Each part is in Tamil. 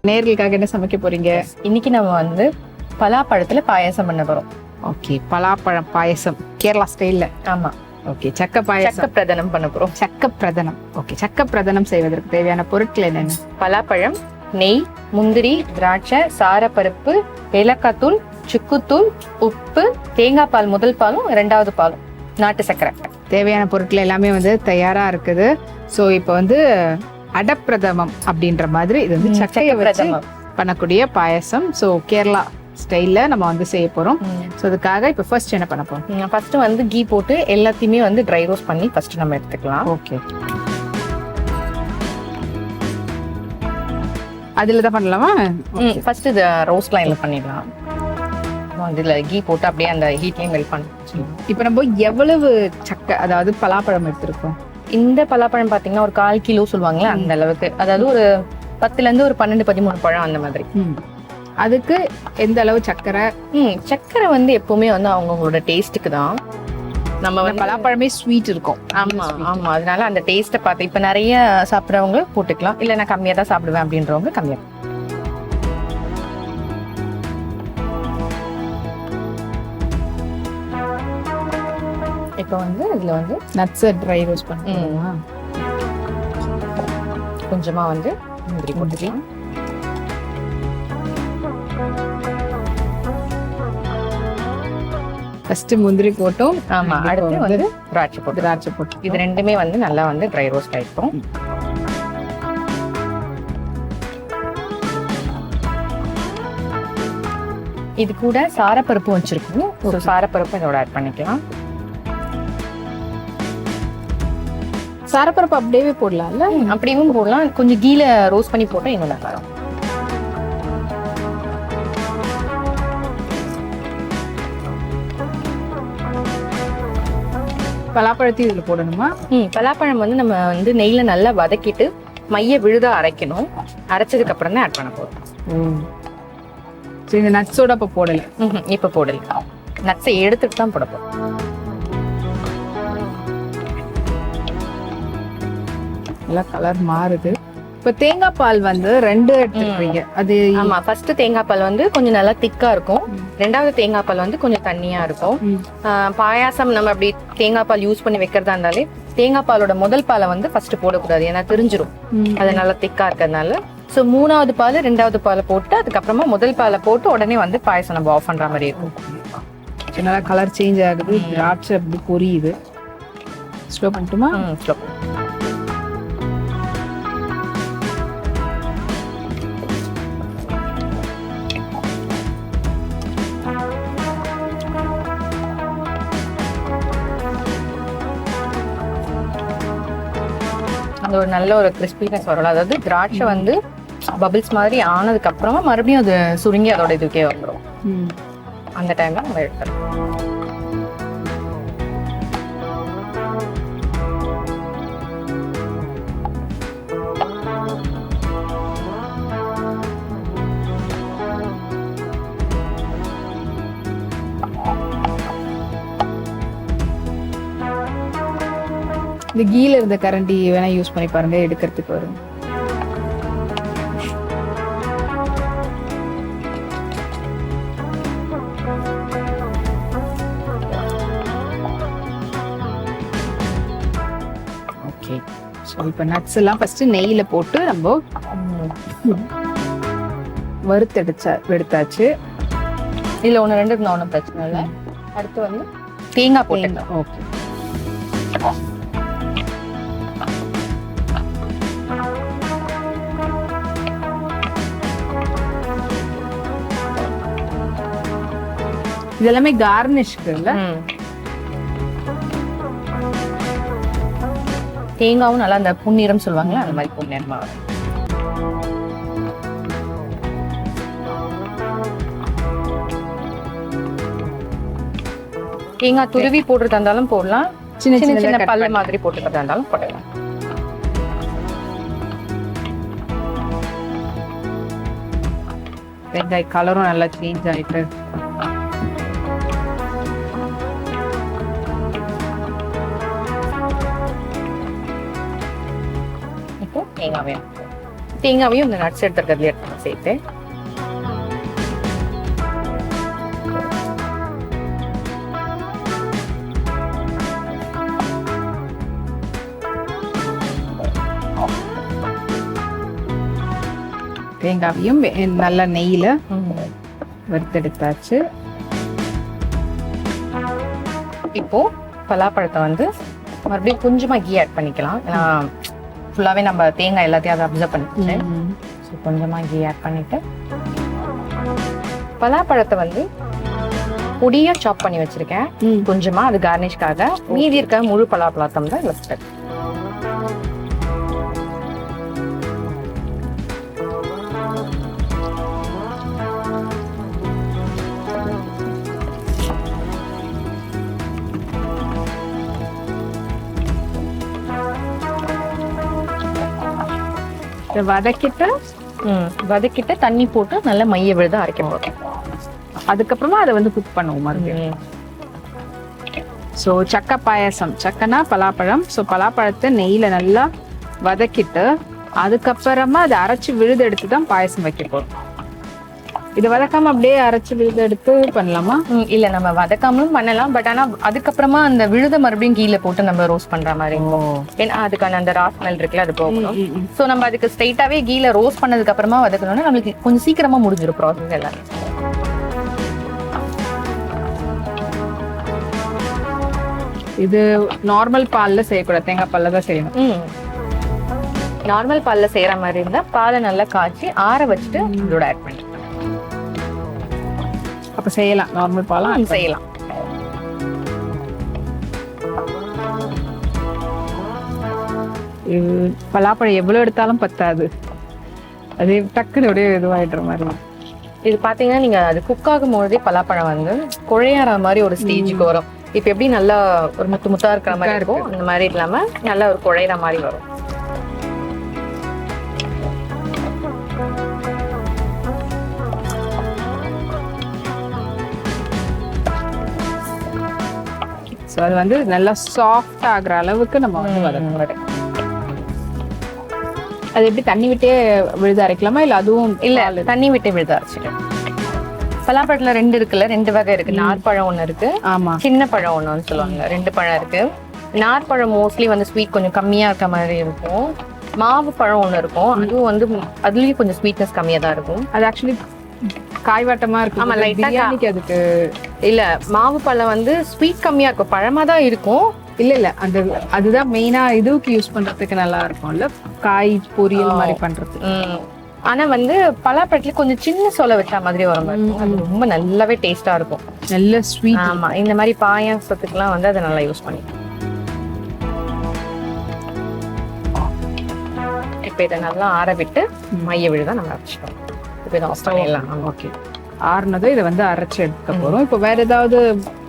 நேர்களுக்காக என்ன சமைக்க போறீங்க? இன்னைக்கு நம்ம வந்து பலாப்பழத்துல பாயாசம் பண்ண போறோம். ஓகே, பலாப்பழம் பாயசம் கேரளா ஸ்டைல்ல. ஆமா, ஓகே, சக்க பாயசம், சக்க பிரதனம் பண்ண போறோம். சக்க பிரதனம். ஓகே, சக்க பிரதனம் செய்வதற்கு தேவையான பொருட்கள் என்னென்ன? பலாப்பழம், நெய், முந்திரி, திராட்சை, சாரப்பருப்பு, ஏலக்காய் தூள், சுக்குத்தூள், உப்பு, தேங்காய் பால், முதல் பாலும் இரண்டாவது பாலும், நாட்டு சர்க்கரை. தேவையான பொருட்கள் எல்லாமே வந்து தயாரா இருக்குது. ஸோ இப்போ வந்து அடப்பிரதமம் அப்படின்ற மாதிரி இது வந்து சக்கையை வச்சு பண்ணக்கூடிய பாயசம். ஸோ கேரளா ஸ்டைல்ல நம்ம வந்து செய்ய போறோம். ஸோ அதுக்காக இப்போ ஃபர்ஸ்ட் என்ன பண்ண போறோம்? ஃபர்ஸ்ட் வந்து கீ போட்டு எல்லாத்தையுமே வந்து ட்ரை ரோஸ்ட் பண்ணி ஃபர்ஸ்ட் நம்ம எடுத்துக்கலாம். ஓகே, அதுல தான் பண்ணலாமா? ஃபர்ஸ்ட் இது ரோஸ்ட் லைன்ல பண்ணிடலாம். இதுல கீ போட்டு அப்படியே அந்த ஹீட்லயும் மெல்ட் பண்ணி. இப்போ நம்ம எவ்வளவு சக்கை, அதாவது பலாப்பழம் எடுத்திருக்கோம்? இந்த பலாப்பழம் பாத்தீங்கன்னா ஒரு 1/4 கிலோ சொல்லுவாங்களே அந்த அளவுக்கு, அதாவது ஒரு 10ல இருந்து ஒரு 12-13 பழம் அந்த மாதிரி. அதுக்கு எந்த அளவு சக்கரை? சக்கரை வந்து எப்பவுமே வந்து அவங்களோட டேஸ்ட்டுக்கு தான். நம்ம வந்து பலாப்பழமே ஸ்வீட் இருக்கும். ஆமா ஆமா, அதனால அந்த டேஸ்ட்டை பார்த்து இப்ப நிறைய சாப்பிட்றவங்க போட்டுக்கலாம், இல்ல நான் கம்மியா தான் சாப்பிடுவேன் அப்படின்றவங்க கம்மியா. இப்போ வந்து இதுல வந்து நட்ஸ் ட்ரை ரோஸ்ட் பண்ணுவோம். கொஞ்சமா வந்து முந்திரி போட்டுக்கலாம். ஃபர்ஸ்ட் முந்திரி போட்டோம். ஆமா, அடுத்து வந்து திராட்சை போட்டு இது ரெண்டுமே வந்து நல்லா வந்து ட்ரை ரோஸ்ட் ஆயிடும். இது கூட சாரப்பருப்பு வச்சிருக்கோம். ஒரு சாரப்பருப்பு இதோட ஆட் பண்ணிக்கலாம். சாரப்பருப்பு அப்படியே போடலாம்ல? அப்படியும் போடலாம், கொஞ்சம் கீழ ரோஸ்ட் பண்ணி போட்டா இன்னும் நல்லா இருக்கும். பலாப்பழத்தையும் இதுல போடணுமா? பலாப்பழம் வந்து நம்ம வந்து நெய்ல நல்லா வதக்கிட்டு மைய விழுதா அரைக்கணும். அரைச்சதுக்கு அப்புறம் தான் ஆட் பண்ண போறோம். இந்த நட்ஸோட இப்ப போடல? இப்ப போடல, நட்ஸை எடுத்துட்டு தான் போட போறோம். நல்லா கலர் மாறுது. இப்ப தேங்காய் பால் வந்து 2 எடுத்துக்கிறீங்க. அது ஆமா, ஃபர்ஸ்ட் தேங்காய் பால் வந்து கொஞ்சம் நல்லா திக்கா இருக்கும். ரெண்டாவது தேங்காய் பால் வந்து கொஞ்சம் தண்ணியா இருக்கும். பாயாசம் நம்ம அப்படி தேங்காய் பால் யூஸ் பண்ணி வைக்கிறதா இருந்தாலே தேங்காய் பாலோட முதல் பாலை வந்து ஃபர்ஸ்ட் போடக்கூடாது, ஏன்னா தெரிஞ்சிரும். அது நல்லா திக்கா இருக்கிறதுனால. ஸோ 3வது பால் 2வது பாலை போட்டு அதுக்கப்புறமா முதல் பாலை போட்டு உடனே வந்து பாயசம் நம்ம ஆஃப் பண்ற மாதிரி இருக்கும். நல்லா கலர் சேஞ்ச் ஆகுது, திராட்சை அப்படி பொரியுது. ஸ்லோ பண்ணிட்டுமா? ஸ்லோ. அந்த ஒரு நல்ல ஒரு கிறிஸ்பினஸ் வரலாம். அதாவது திராட்சை வந்து பபிள்ஸ் மாதிரி ஆனதுக்கு அப்புறமா மறுபடியும் அது சுருங்கி அதோட இதுக்கே வந்துடும். அந்த டைம்ல நம்ம எடுத்துறோம். இந்த கீழ இருந்த கரண்டி வேணா யூஸ் பண்ணி பாருங்க, எடுக்கிறதுக்கு வரும். ஓகே, ஸோ இப்போ நட்ஸ் எல்லாம் ஃபர்ஸ்ட் நெய்யில போட்டு நம்ம எடுத்தாச்சு. இதுல 1-2 இருந்தா ஒன்றும் பிரச்சனை இல்லை. அடுத்து வந்து தேங்காய் போட்டுக்கலாம். ஓகே, இதெல்லாமே கார்னிஷ்க்கு இல்ல? தேங்காவும் நல்லா அந்த புன்னிறம் சொல்லுவாங்களா, அந்த மாதிரி புன்னிறமா வரும். தேங்காய் துருவி போடுறதா இருந்தாலும் போடலாம், சின்ன சின்ன பல்லு மாதிரி போட்டுக்கிறதா இருந்தாலும் போடலாம். வெங்காய கலரும் நல்லா சேஞ்ச் ஆயிட்டு. தேங்காய் தேங்காவையும் இந்த நட்ஸ் எடுத்துக்கிறதுல சேர்த்து தேங்காவையும் நல்ல நெய்யில வறுத்தெடுத்தாச்சு. இப்போ பலாப்பழத்தை வந்து மறுபடியும் கொஞ்சமா கீ ஆட் பண்ணிக்கலாம். ஏன்னா ஃபுல்லாவே நம்ம தேங்காய் எல்லாத்தையும் அதை அப்சர்வ் பண்ணிட்டு ஸோ கொஞ்சமா கீ ஆட் பண்ணிட்டு பலாப்பழத்தை வந்து பொடியா சாப் பண்ணி வச்சிருக்கேன் கொஞ்சமா, அது கார்னிஷ்காக. மீதி இருக்க முழு பலாப்பழத்தம் தான் வச்சுட்டேன். வதக்கிட்டு தண்ணி போட்டு நல்லா மைய விழுத அரைக்க போறோம். அதுக்கப்புறமா அதை வந்து குக் பண்ணுவோம் மறுபடியும். ஸோ சக்கை பாயாசம், சக்கைனா பலாப்பழம். ஸோ பலாப்பழத்தை நெய்யில நல்லா வதக்கிட்டு அதுக்கப்புறமா அதை அரைச்சி விழுது எடுத்து தான் பாயாசம் வைக்க போறோம். இது வதக்காம அப்படியே அரைச்சி விழுது எடுத்து பண்ணலாமா? இல்ல, நம்ம வதக்காமலும் பண்ணலாம். பட் ஆனா அதுக்கப்புறமா அந்த விழுத மறுபடியும் கீழ போட்டு நம்ம ரோஸ்ட் பண்ற மாதிரி இருக்கும். ஏன்னா அதுக்கான அந்த ரா ஸ்மெல் இருக்குல்ல, அது போகணும். சோ நம்ம அதுக்கு ஸ்ட்ரைட்டாவே கீழ ரோஸ்ட் பண்ணதுக்கு அப்புறமா வதக்கணும்னா நம்மளுக்கு கொஞ்சம் சீக்கிரமா முடிஞ்சிடும் ப்ராசஸ் எல்லாம். இது நார்மல் பால்ல செய்யக்கூடாது, தேங்காய் பால்ல தான் செய்யணும். நார்மல் பால்ல செய்யற மாதிரி இருந்தா பாலை நல்லா காய்ச்சி ஆற வச்சுட்டு இதோட ஆட் பண்ணி அப்ப செய்யலாம். நார்மல் பாலாம் செய்யலாம். பலாப்பழம் எவ்வளவு எடுத்தாலும் பத்தாது, அது டக்குனு அப்படியே இதுவாயிடுற மாதிரி. இது பாத்தீங்கன்னா நீங்க அது குக் ஆகும் போதே பலாப்பழம் வந்து குழையாற மாதிரி ஒரு ஸ்டேஜுக்கு வரும். இப்ப எப்படி நல்லா ஒரு முத்து முத்தா இருக்கிற மாதிரி இருக்கும், அந்த மாதிரி இல்லாம நல்லா ஒரு குழையிற மாதிரி வரும். ஸோ அது வந்து நல்லா சாஃப்ட் ஆகுற அளவுக்கு நம்ம வந்து வதக்கணும். அது எப்படி தண்ணி விட்டே விழுது அரைக்கலாமா இல்ல அதுவும்? இல்ல, தண்ணி விட்டு விழுது அரைச்சிட்டு. பலாப்பழத்துல ரெண்டு இருக்குல்ல, ரெண்டு வகை இருக்கு. நார்பழம் ஒண்ணு இருக்கு, ஆமா, சின்ன பழம் ஒண்ணுன்னு சொல்லுவாங்க. ரெண்டு பழம் இருக்கு. நார்பழம் மோஸ்ட்லி வந்து ஸ்வீட் கொஞ்சம் கம்மியா இருக்க மாதிரி இருக்கும். மாவு பழம் ஒண்ணு இருக்கும், அதுவும் வந்து அதுலயும் கொஞ்சம் ஸ்வீட்னஸ் கம்மியா தான் இருக்கும். அது ஆக்சுவலி காய்வாட்டமா இருக்கும். ஆமா, லைட்டா அதுக்கு இல்ல, மாவு பழம் வந்து ஸ்வீட் கம்மியா இருக்கும், பழமா தான் இருக்கும். இல்ல அந்த அதுதான் மெயினா இதுக்கு யூஸ் பண்றதுக்கு நல்லா இருக்கும்ல, காய் பொரியல் மாதிரி பண்றதுக்கு. ஆனா வந்து பலாப்பழத்துல கொஞ்சம் சின்ன சொலை வச்ச மாதிரி வரும், அது ரொம்ப நல்லாவே டேஸ்டா இருக்கும், நல்ல ஸ்வீட். ஆமா, இந்த மாதிரி பாயாசத்துக்குலாம் வந்து அதை நல்லா யூஸ் பண்ணி. இப்ப இதை நல்லா ஆற விட்டு மைய விழுதான் நம்ம அரைச்சிக்கணும். இப்ப இதை ஆஃப் பண்ணிடலாம். ஓகே, ஆறுனதும் இதை வந்து அரைச்சு எடுக்க போறோம். இப்போ வேற ஏதாவது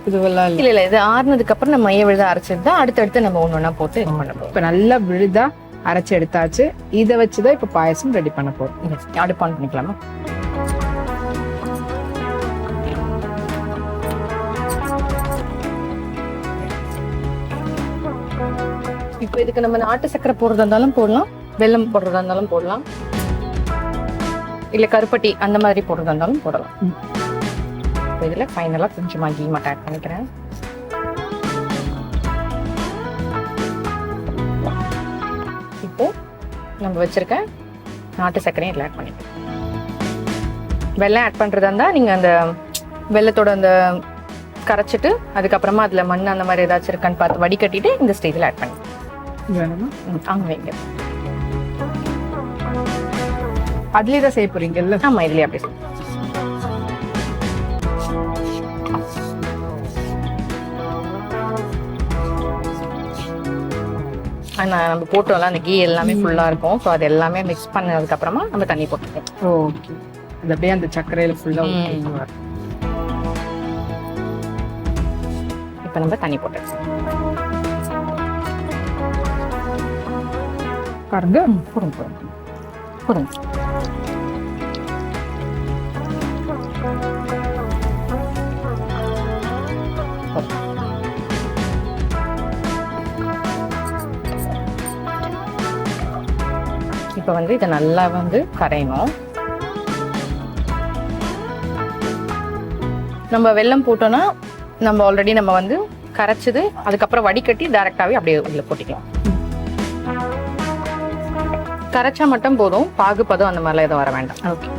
இதுவெல்லாம் இல்ல, இது ஆறுனதுக்கு அப்புறம் நம்ம மைய விழுதா அரைச்சது தான் அடுத்தடுத்து நம்ம ஒண்ணு ஒண்ணா போட்டு இது பண்ண போறோம். இப்ப நல்லா விழுதா அரைச்சு எடுத்தாச்சு. இதை வச்சுதான் இப்ப பாயசம் ரெடி பண்ண போறோம். அடுப்பு ஆன் பண்ணிக்கலாமா? இப்போ இதுக்கு நம்ம நாட்டு சக்கரை போடுறதா இருந்தாலும் போடலாம், வெல்லம் போடுறதா இருந்தாலும் போடலாம், இல்ல கருப்பட்டி அந்த மாதிரி போடுறதா இருந்தாலும் போடலாம். இதுல ஃபைனலா கொஞ்சமா கீ மட்டும் ஆட் பண்ணிக்கிறேன். இப்போ நம்ம வச்சிருக்க நாட்டு சர்க்கரையும் இதில் ஆட் பண்ணிக்கலாம். வெல்லம் ஆட் பண்றதா இருந்தா நீங்க அந்த வெல்லத்தோட அந்த கரைச்சிட்டு அதுக்கப்புறமா அதுல மண் அந்த மாதிரி ஏதாச்சும் இருக்கான்னு பார்த்து வடிகட்டிட்டு இந்த ஸ்டேஜ்ல ஆட் பண்ணி அங்க வைங்க. அதுலயே தான் செய்ய போறீங்கல்ல? ஆமா, இதுலயே அப்படியே நம்ம போட்டோம்ல, அந்த கீ எல்லாமே ஃபுல்லா இருக்கும். ஸோ அது எல்லாமே மிக்ஸ் பண்ணதுக்கு அப்புறமா நம்ம தண்ணி போட்டுருக்கோம். ஓகே, அது அப்படியே அந்த சர்க்கரையில ஃபுல்லா இப்போ நம்ம தண்ணி போட்டுருக்கோம் பாருங்க. போடுங்க போடுங்க. இப்போ வந்து இதை நல்லா வந்து கரையணும். நம்ம வெல்லம் போட்டோம்னா நம்ம ஆல்ரெடி நம்ம வந்து கரைச்சது, அதுக்கப்புறம் வடிகட்டி டைரக்டாவே அப்படியே உள்ள போட்டுக்கலாம். கரைச்சா மட்டும் போதும், பாகுபதம் அந்த மாதிரிலாம் எதுவும் வர வேண்டாம். ஓகே,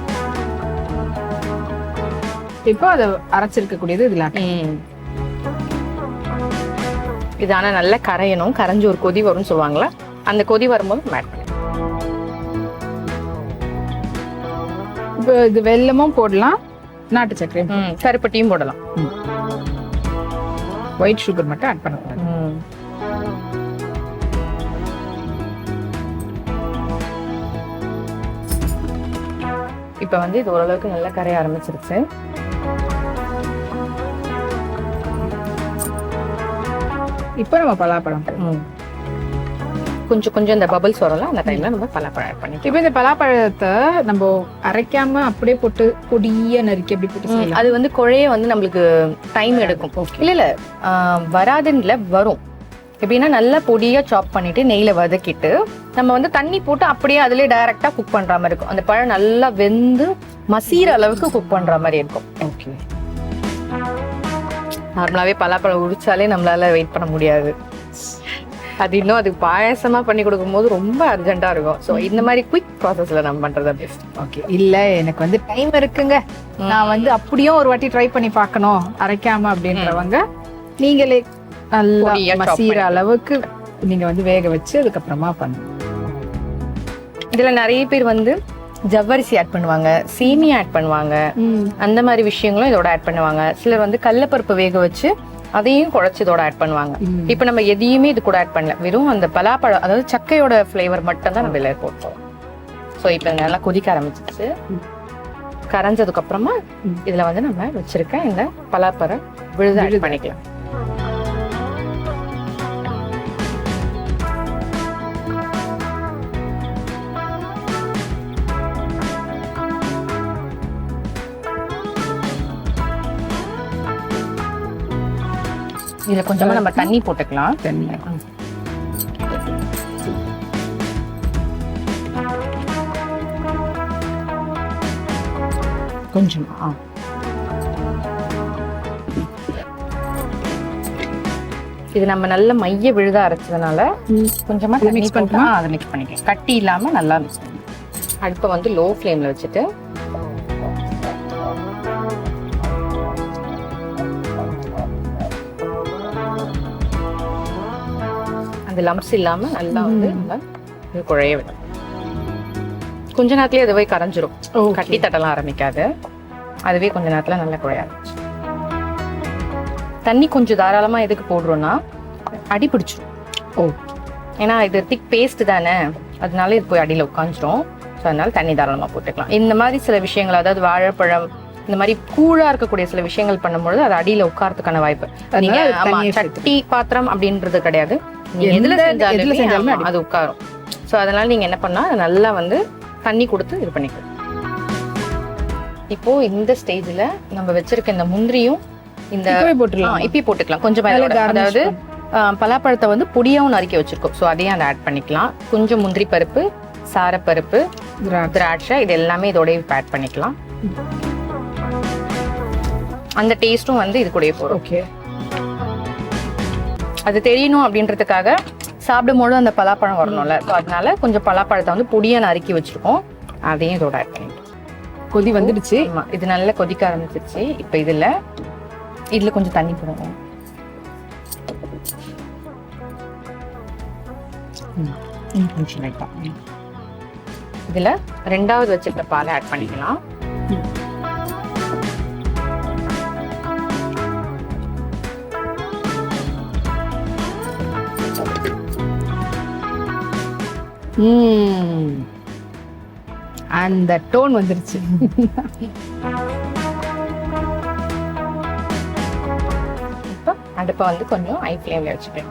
இப்போ அதை அரைச்சிருக்கக்கூடியது இதுல இது ஆனா நல்லா கரையணும். கரைஞ்சி ஒரு கொதி வரும்னு சொல்லுவாங்களா, அந்த கொதி வரும்போது மேட் பண்ணி. இப்போ இது வெல்லமும் போடலாம், நாட்டு சர்க்கரையும் கருப்பட்டியும் போடலாம். ஒயிட் சுகர் மட்டும் ஆட் பண்ணக்கூடாது. இப்போ வந்து இது ஓரளவுக்கு நல்லா கரைய ஆரம்பிச்சிருச்சு. இப்போ நம்ம பலாப்பழம் கொஞ்சம் கொஞ்சம் இந்த பபிள்ஸ் வரலாம், அந்த டைம்ல நம்ம பலாப்பழம் ஆட் பண்ணி. இப்போ இந்த பலாப்பழத்தை நம்ம அரைக்காம அப்படியே போட்டு பொடியா நறுக்கி அப்படி போட்டு செய்யலாம். அது வந்து குழைய வந்து நம்மளுக்கு டைம் எடுக்கும். இல்ல வராதுன்னு வரும். எப்படின்னா நல்லா பொடியா சாப் பண்ணிட்டு நெய்ல வதக்கிட்டு நம்ம வந்து தண்ணி போட்டு அப்படியே அதுலயே டைரக்டா குக் பண்ற மாதிரி இருக்கும். அந்த பழம் நல்லா வெந்து மசீர அளவுக்கு குக் பண்ற மாதிரி இருக்கும். ஓகே, நார்மலாவே பலாப்பழம் உரிச்சாலே நம்மளால வெயிட் பண்ண முடியாது. அது இன்னும் அதுக்கு பாயசமா பண்ணி கொடுக்கும்போது ரொம்ப அர்ஜென்ட்டா இருக்கும். ஸோ இந்த மாதிரி குயிக் ப்ராசஸ்ல நம்ம பண்றது பெஸ்ட். ஓகே, இல்ல எனக்கு வந்து டைம் இருக்குங்க, நான் வந்து அப்படியும் ஒரு வாட்டி ட்ரை பண்ணி பார்க்கணும் அரைக்காம அப்படின்றவங்க நீங்களே நல்லா மசீர அளவுக்கு நீங்க வந்து வேக வச்சு அதுக்கப்புறமா பண்ணுங்க. இதுல நிறைய பேர் வந்து ஜவ்வரிசி ஆட் பண்ணுவாங்க, சேமியா ஆட் பண்ணுவாங்க, அந்த மாதிரி விஷயங்களும் இதோட ஆட் பண்ணுவாங்க. சிலர் வந்து கடலைப்பருப்பு வேக வச்சு அதையும் குழைச்சி இதோட ஆட் பண்ணுவாங்க. இப்ப நம்ம எதையுமே இது கூட ஆட் பண்ணல, வெறும் அந்த பலாப்பழம் அதாவது சக்கையோட ஃபிளேவர் மட்டும் தான் நம்ம இதுல போட்டோம். ஸோ இப்போ நல்லா கொதிக்க ஆரம்பிச்சிச்சு. கரைஞ்சதுக்கு அப்புறமா இதுல வந்து நம்ம வச்சிருக்க இந்த பலாப்பழம் விழுது ஆட் பண்ணிக்கலாம். இதுல கொஞ்சமா நம்ம தண்ணி போட்டுக்கலாம். தண்ணி கொஞ்சமா இது நம்ம நல்ல மைய விழுத அரைச்சதுனால கொஞ்சமா மிக்ஸ் பண்ணிக்கலாம். அதை மிக்ஸ் பண்ணிக்கலாம், கட்டி இல்லாம நல்லா மிக்ஸ் பண்ணிக்கலாம். அடுப்பை வந்து லோ ஃப்ளேம்ல வச்சுட்டு அந்த லம்ப்ஸ் இல்லாம நல்லா வந்து நம்ம இது குழைய விடும். கொஞ்ச நேரத்துலயே அதுவே கரைஞ்சிரும், கட்டி தட்டலாம் ஆரம்பிக்காது. அதுவே கொஞ்ச நேரத்துல நல்லா குழைய ஆரம்பிச்சு. தண்ணி கொஞ்சம் தாராளமா எதுக்கு போடுறோம்னா அடி பிடிச்சிடும். ஏன்னா இது திக் பேஸ்ட் தானே, அதனால இது போய் அடியில உட்காந்துரும். ஸோ அதனால தண்ணி தாராளமா போட்டுக்கலாம். இந்த மாதிரி சில விஷயங்கள், அதாவது வாழைப்பழம் இந்த மாதிரி கூழா இருக்கக்கூடிய சில விஷயங்கள் பண்ணும்பொழுது அது அடியில உட்காரத்துக்கான வாய்ப்பு. நீங்க சட்டி பாத்திரம் அப்படின்றது கிடையாது, நீங்க எதுல செஞ்சாலுமே அது உட்காரும். ஸோ அதனால நீங்க என்ன பண்ணா நல்லா வந்து தண்ணி கொடுத்து இது பண்ணிக்கலாம். இப்போ இந்த ஸ்டேஜ்ல நம்ம வச்சிருக்க இந்த முந்திரியும் இந்த இப்படி போட்டுக்கலாம் கொஞ்சம். அதாவது பலாப்பழத்தை வந்து பொடியாவும் நறுக்கி வச்சிருக்கோம். ஸோ அதையும் அதை ஆட் பண்ணிக்கலாம். கொஞ்சம் முந்திரி பருப்பு, சாரப்பருப்பு, திராட்சை, இது எல்லாமே இதோடய ஆட் பண்ணிக்கலாம். அந்த டேஸ்டும் வந்து இது கூடயே போடும். ஓகே, அது தெரியணும் அப்படின்றதுக்காக சாப்பிடும்போது அந்த பலாப்பழம் வரணும்ல, ஸோ அதனால கொஞ்சம் பலாப்பழத்தை வந்து பொடியா நறுக்கி வச்சிருக்கோம், அதையும் இதோட ஆட் பண்ணிக்கலாம். கொதி வந்துடுச்சு. இது நல்லா கொதிக்க ஆரம்பிச்சிருச்சு. இப்போ இதுல கொஞ்சம் தண்ணி போடுவோம். இதுல ரெண்டாவது வச்சிருக்க பாலை ஆட் பண்ணிக்கலாம். அந்த டோன் வந்துருச்சு. இப்போ அடுப்பை வந்து கொஞ்சம் ஹை ஃப்ளேம்ல வச்சுப்பேன்.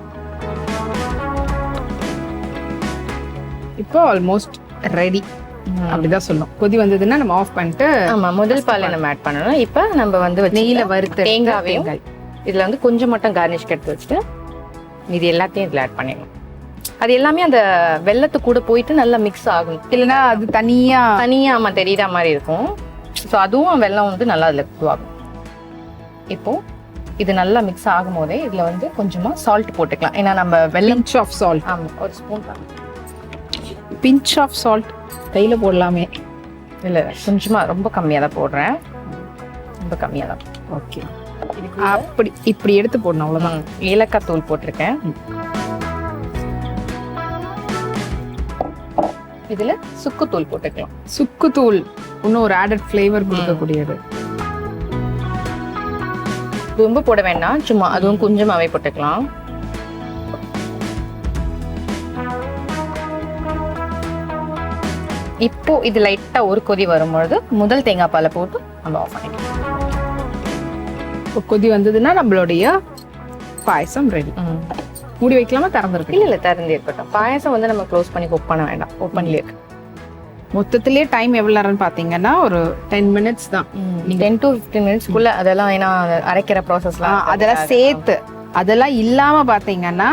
இப்போ ஆல்மோஸ்ட் ரெடி அப்படிதான் சொல்லணும். கொதி வந்ததுன்னா நம்ம ஆஃப் பண்ணிட்டு, ஆமா முதல் பாலை நம்ம ஆட் பண்ணணும். இப்போ நம்ம வந்து நெய்யில வறுத்து தேங்காவையும் இதுல வந்து கொஞ்சம் மட்டும் கார்னிஷ்க்கு எடுத்து வச்சுட்டு இது எல்லாத்தையும் இதுல ஆட் பண்ணிடணும். அது எல்லாமே அந்த வெல்லத்து கூட போயிட்டு நல்லா மிக்ஸ் ஆகும். இல்லைன்னா அது தனியா ஆமா தெரியுற மாதிரி இருக்கும். ஸோ அதுவும் வெல்லம் வந்து நல்லா அதில் இதுவாகும். இப்போ இது நல்லா மிக்ஸ் ஆகும் போதே இதில் வந்து கொஞ்சமா சால்ட் போட்டுக்கலாம். ஏன்னா நம்ம வெல்லம் பிஞ்ச் ஆஃப் சால்ட். ஆமாம், ஒரு ஸ்பூன் தான். பிஞ்ச் ஆஃப் சால்ட் கையில் போடலாமே? இல்லை, கொஞ்சமா ரொம்ப கம்மியாக தான் போடுறேன். ரொம்ப கம்மியாக தான். ஓகே, அப்படி இப்படி எடுத்து போடணும், அவ்வளோதான். ஏலக்காய் தூள் போட்டிருக்கேன். இதுல சுக்கு தூள் போட்டுக்கலாம். சுக்கு தூள் இன்னும் ஒரு ஆடட் ஃப்ளேவர் கொடுக்கக்கூடியது. ரொம்ப போட வேண்டாம், சும்மா அதுவும் கொஞ்சமாவே போட்டுக்கலாம். இப்போ இது லைட்டா ஒரு கொதி வரும்பொழுது முதல் தேங்காய் பாலை போட்டு நம்ம ஆஃப் பண்ணிக்கலாம். கொதி வந்ததுன்னா நம்மளுடைய பாயசம் ரெடி. மூடி வைக்கலாமா, திறந்துருக்கு? இல்ல திறந்து இருக்கட்டும். பாயசம் வந்து நம்ம க்ளோஸ் பண்ணி குக் பண்ண வேண்டாம், ஓப்பன்லயே இருக்கு. மொத்தத்திலேயே டைம் எவ்வளவு நேரம்னு பாத்தீங்கன்னா ஒரு 10 minutes தான். 10 to 15 minutes அதெல்லாம் ஏன்னா அரைக்கிற ப்ராசஸ்லாம் அதெல்லாம் சேர்த்து, அதெல்லாம் இல்லாம பாத்தீங்கன்னா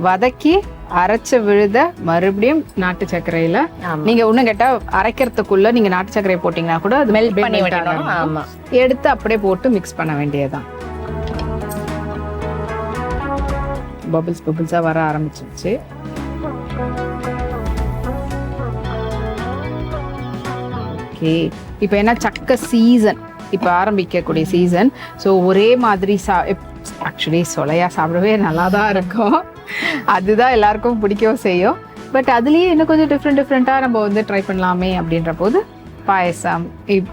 வதக்கி அரைச்ச விழுத மறுபடியும் நாட்டு சர்க்கரையில நீங்க ஒண்ணு கேட்டா அரைக்கிறதுக்குள்ள நீங்க நாட்டு சர்க்கரை போட்டீங்கன்னா கூட அது மெல்ட் பண்ணி விடணும். ஆமா, எடுத்து அப்படியே போட்டு மிக்ஸ் பண்ண வேண்டியதுதான். பபிள்ஸா வர ஆரம்பிச்சிருச்சு. ஓகே, இப்போ என்ன சக்க சீசன், இப்போ ஆரம்பிக்கக்கூடிய சீசன். ஸோ ஒரே மாதிரி ஆக்சுவலி சொலையா சாப்பிடவே நல்லா தான் இருக்கும். அதுதான் எல்லாருக்கும் பிடிக்கவும் செய்யும். பட் அதுலேயே இன்னும் கொஞ்சம் டிஃப்ரெண்ட்டாக நம்ம வந்து ட்ரை பண்ணலாமே அப்படின்ற போது பாயசம்.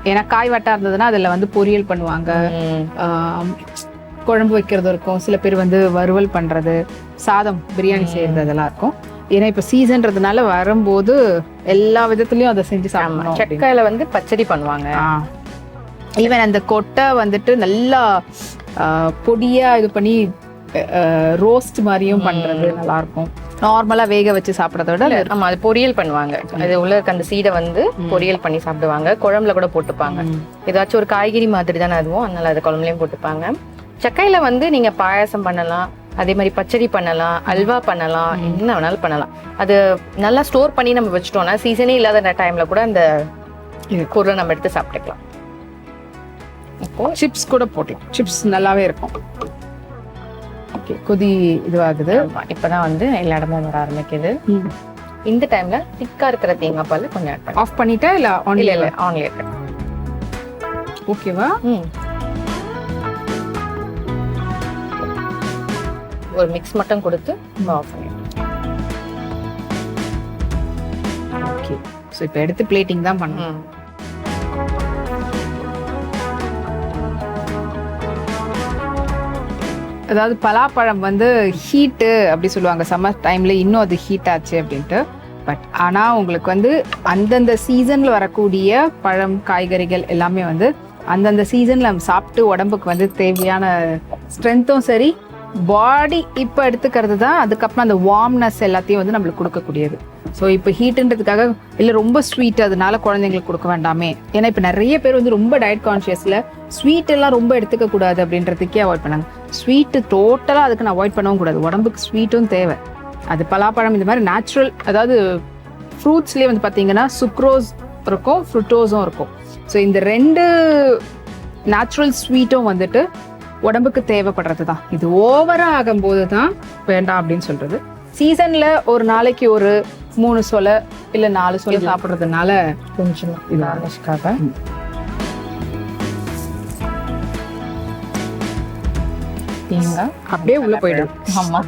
ஏன்னா காய் வட்டா இருந்ததுன்னா அதில் வந்து பொரியல் பண்ணுவாங்க, குழம்பு வைக்கிறது இருக்கும், சில பேர் வந்து வறுவல் பண்ணுறது, சாதம் பிரியாணி செய்கிறது அதெல்லாம் இருக்கும். ஏன்னா இப்போ சீசன்றதுனால வரும்போது எல்லா விதத்துலையும் அதை செஞ்சு சாப்பிடணும். செக்கையில் வந்து பச்சடி பண்ணுவாங்க. ஈவன் அந்த கொட்டை வந்துட்டு நல்லா பொடியாக இது பண்ணி ரோஸ்ட் மாதிரியும் பண்ணுறது நல்லாயிருக்கும். நார்மலாக வேக வச்சு சாப்பிட்றத விட ஆமாம், அது பொரியல் பண்ணுவாங்க. அது உள்ள இருக்க அந்த சீடை வந்து பொரியல் பண்ணி சாப்பிடுவாங்க. குழம்புல கூட போட்டுப்பாங்க. ஏதாச்சும் ஒரு காய்கறி மாதிரி தானே அதுவும், அதனால அது குழம்புலையும் போட்டுப்பாங்க. சக்கையில வந்து நீங்க பாயாசம் பண்ணலாம், அதே மாதிரி பச்சடி பண்ணலாம், அல்வா பண்ணலாம், என்ன வேணாலும் பண்ணலாம். அது நல்லா ஸ்டோர் பண்ணி நம்ம வச்சுட்டோம்னா சீசனே இல்லாத டைம்ல கூட அந்த பொருளை நம்ம எடுத்து சாப்பிட்டுக்கலாம். இப்போ சிப்ஸ் கூட போடலாம், சிப்ஸ் நல்லாவே இருக்கும். ஓகே, கொதி இதுவாகுது. இப்பதான் வந்து எல்லா இடமும் வர ஆரம்பிக்குது. இந்த டைம்ல திக்கா இருக்கிற தேங்காய் பால் கொஞ்சம் ஆட் பண்ணி ஆஃப் பண்ணிட்டா இல்ல ஆன்ல இருக்கு. ஓகேவா? ஒரு மிக்ஸ் மட்டும் கொடுத்து ஆஃப் பண்ணிடலாம். ஓகே, ஸோ இப்போ எடுத்து பிளேட்டிங் தான் பண்ணணும். அதாவது பலாப்பழம் வந்து ஹீட்டு அப்படி சொல்லுவாங்க, சம்மர் டைம்ல இன்னும் அது ஹீட் ஆச்சு அப்படின்ட்டு. பட் ஆனால் உங்களுக்கு வந்து அந்தந்த சீசனில் வரக்கூடிய பழம் காய்கறிகள் எல்லாமே வந்து அந்தந்த சீசனில் நம்ம சாப்பிட்டு உடம்புக்கு வந்து தேவையான ஸ்ட்ரென்த்தும் சரி, பாடி இப்போ எடுத்துக்கிறது தான் அதுக்கப்புறம் அந்த வார்ம்னஸ் எல்லாத்தையும் வந்து நம்மளுக்கு கொடுக்கக்கூடியது. ஸோ இப்போ ஹீட்டுன்றதுக்காக இல்லை ரொம்ப ஸ்வீட் அதனால குழந்தைங்களுக்கு கொடுக்க வேண்டாமே. ஏன்னா இப்போ நிறைய பேர் வந்து ரொம்ப டயட் கான்ஷியஸில் ஸ்வீட் எல்லாம் ரொம்ப எடுத்துக்க கூடாது அப்படின்றதுக்கே அவாய்ட் பண்ணாங்க. ஸ்வீட்டு டோட்டலாக அதுக்கு நான் அவாய்ட் பண்ணவும் கூடாது. உடம்புக்கு ஸ்வீட்டும் தேவை. அது பலாப்பழம் இந்த மாதிரி நேச்சுரல், அதாவது ஃப்ரூட்ஸ்லேயே வந்து பார்த்தீங்கன்னா சுக்ரோஸ் இருக்கும், ஃப்ருட்டோஸும் இருக்கும். ஸோ இந்த ரெண்டு நேச்சுரல் ஸ்வீட்டும் வந்துட்டு உடம்புக்கு தேவைப்படுறது தான். இது ஓவராக ஆகும்போது தான் வேண்டாம் அப்படின்னு சொல்றது. சீசன்ல ஒரு நாளைக்கு ஒரு 3 சொலை இல்லை 4 சொலை சாப்பிட்றதுனால கொஞ்சம் இதுக்காக தேங்காய் அப்படியே உள்ள போயிடும். ஆமா,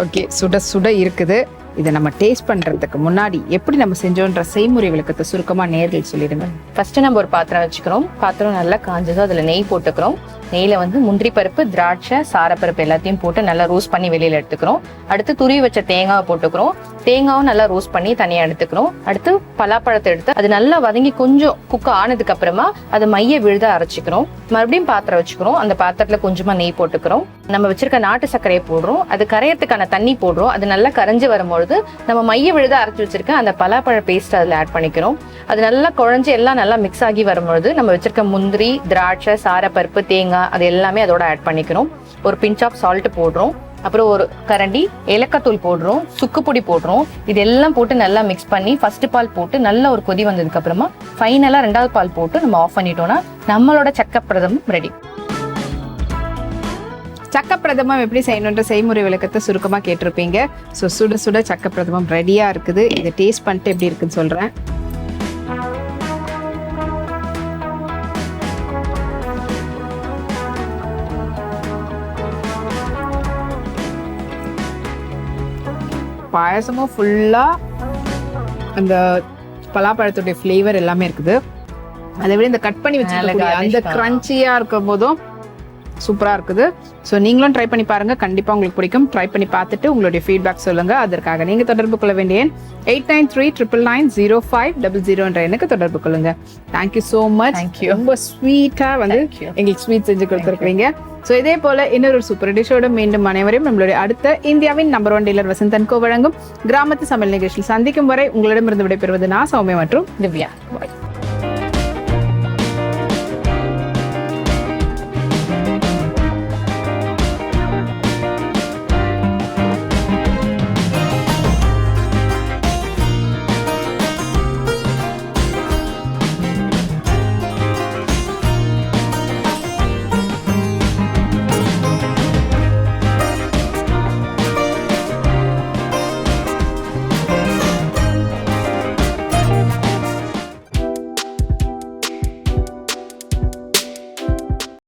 ஓகே, சுட சுட இருக்குது. இதை நம்ம டேஸ்ட் பண்றதுக்கு முன்னாடி எப்படி நம்ம செஞ்சோன்ற செய்முறை விளக்கத்தை சுருக்கமா நேர்கள் சொல்லிடுங்க. ஃபர்ஸ்ட் நம்ம ஒரு பாத்திரம் வச்சுக்கிறோம். பாத்திரம் நல்லா காஞ்சதும் அதுல நெய் போட்டுக்கிறோம். நெய்ல வந்து முந்திரி பருப்பு, திராட்சை, சாரப்பருப்பு எல்லாத்தையும் போட்டு நல்லா ரோஸ்ட் பண்ணி வெளியில எடுத்துக்கிறோம். அடுத்து துருவி வச்ச தேங்காவை போட்டுக்கிறோம். தேங்காவும் நல்லா ரோஸ்ட் பண்ணி தனியா எடுத்துக்கிறோம். அடுத்து பலாப்பழத்தை எடுத்து அது நல்லா வதங்கி கொஞ்சம் குக் ஆனதுக்கு அப்புறமா அது மைய விழுத அரைச்சிக்கிறோம். மறுபடியும் பாத்திரம் வச்சுக்கிறோம். அந்த பாத்திரத்துல கொஞ்சமா நெய் போட்டுக்கிறோம். நம்ம வச்சிருக்க நாட்டு சர்க்கரையை போடுறோம். அது கரையறதுக்கான தண்ணி போடுறோம். அது நல்லா கரைஞ்சு வரும்பொழுது நம்ம மைய விழுத அரைச்சி வச்சிருக்க அந்த பலாப்பழ பேஸ்ட் அதுல ஆட் பண்ணிக்கிறோம். அது நல்லா குழஞ்சு எல்லாம் நல்லா மிக்ஸ் ஆகி வரும்பொழுது நம்ம வச்சிருக்க முந்திரி, திராட்சை, சாரப்பருப்பு, தேங்காய் அது எல்லாமே அதோட ஆட் பண்ணிக்கிறோம். ஒரு பிஞ்ச் ஆஃப் சால்ட் போடுறோம். அப்புறம் ஒரு கரண்டி ஏலக்காத்தூள் போடுறோம், சுக்கு பொடி போடுறோம். இதெல்லாம் போட்டு நல்லா மிக்ஸ் பண்ணி ஃபர்ஸ்ட் பால் போட்டு நல்ல ஒரு கொதி வந்ததுக்கு அப்புறமா ஃபைனலா 2வது பால் போட்டு நம்ம ஆஃப் பண்ணிட்டோம்னா நம்மளோட சக்கை பிரதமம் ரெடி. சக்க பிரதமம் எப்படி செய்யணுன்ற செய்முறை விளக்கத்தை சுருக்கமாக கேட்டிருப்பீங்க. ஸோ சுட சுட சக்க பிரதமம் ரெடியாக இருக்குது. இதை டேஸ்ட் பண்ணிட்டு எப்படி இருக்குன்னு சொல்கிறேன். பாயசமும் ஃபுல்லாக அந்த பலாப்பழத்துடைய ஃப்ளேவர் எல்லாமே இருக்குது. அதை விட இந்த கட் பண்ணி வச்சுருக்கக்கூடிய அந்த க்ரன்ச்சியாக இருக்கும் போதும் சூப்பராக இருக்குது. ஸோ நீங்களும் ட்ரை பண்ணி பாருங்கள், கண்டிப்பாக உங்களுக்கு பிடிக்கும். ட்ரை பண்ணி பார்த்துட்டு உங்களுடைய ஃபீட்பேக் சொல்லுங்கள். அதற்காக நீங்கள் தொடர்பு கொள்ள வேண்டிய 8939990500 என்ற எண்ணுக்கு தொடர்பு கொள்ளுங்கள். Thank you so much. ரொம்ப ஸ்வீட்டாக வந்து எங்களுக்கு ஸ்வீட் செஞ்சு கொடுத்துருக்கீங்க. ஸோ இதே போல் இன்னொரு சூப்பர் டிஷோட மீண்டும் அனைவரையும் நம்மளுடைய அடுத்த இந்தியாவின் நம்பர் 1 டீலர் வசந்த் கோ வழங்கும் கிராமத்து சமையல் நிகழ்ச்சியில் சந்திக்கும் வரை உங்களிடமிருந்து விடைபெறுவது நான் சௌமியா மற்றும் திவ்யா.